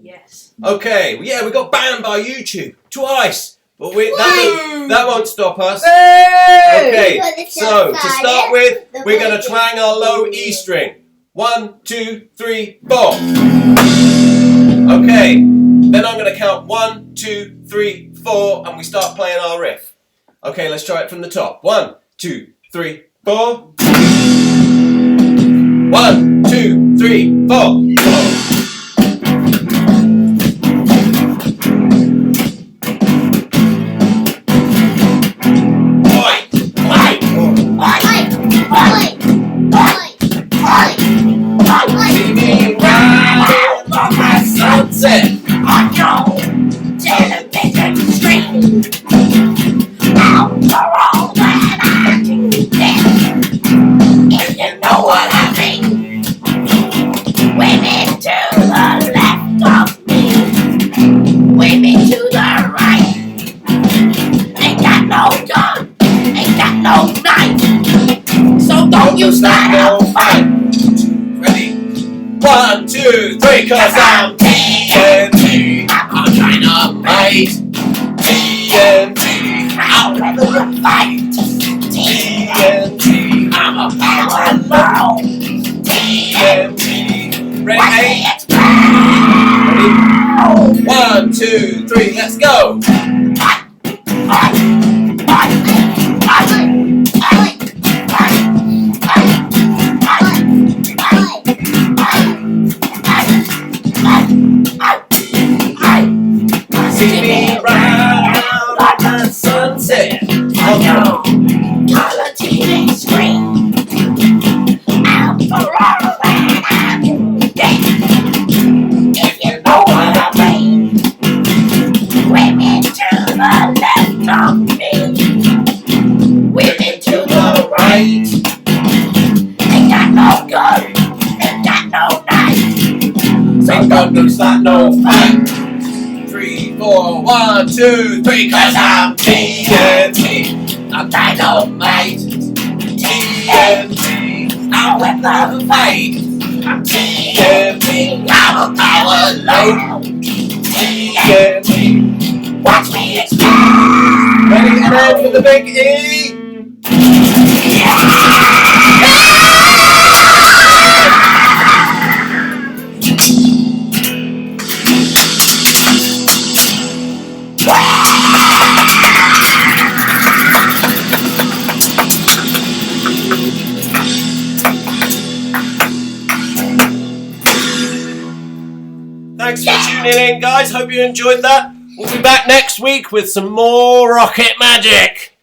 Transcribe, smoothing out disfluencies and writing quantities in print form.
Yes. Okay, well, yeah, we got banned by YouTube twice, but that won't stop us. Okay, so to start with, we're going to twang our low E string. 1, 2, 3, 4. Okay, then I'm going to count 1, 2, 3, 4, and we start playing our riff. Okay, let's try it from the top. 1, 2, 3, 4. 1, 2, 3, 4. Sunset on your television screen. After all that I do then, if you know what I mean. Women to the left of me, women to the right. Ain't got no gun, ain't got no knife, so don't you start no fight. Ready? 1, 2, 3, 'cause I'm TNT. I'm dynamite. TNT. I'll never fight. TNT. I'm a power low. TNT. Ready? Ready? 1, 2, 3, let's go. See me round like the sunset on your color TV screen. After all that I do, if you know what I mean. Women to the left of me, women to the right. Ain't got no gun, ain't got no knife, so don't start no fight. 3, 4, 1, 2, 3, 'cause I'm TNT. I'm dynamite. TNT. I'll win the fight. I'm TNT. I'm a power load. TNT. Watch me explode. Ready and out for the big E. Thanks for tuning in, guys. Hope you enjoyed that. We'll be back next week with some more rocket magic.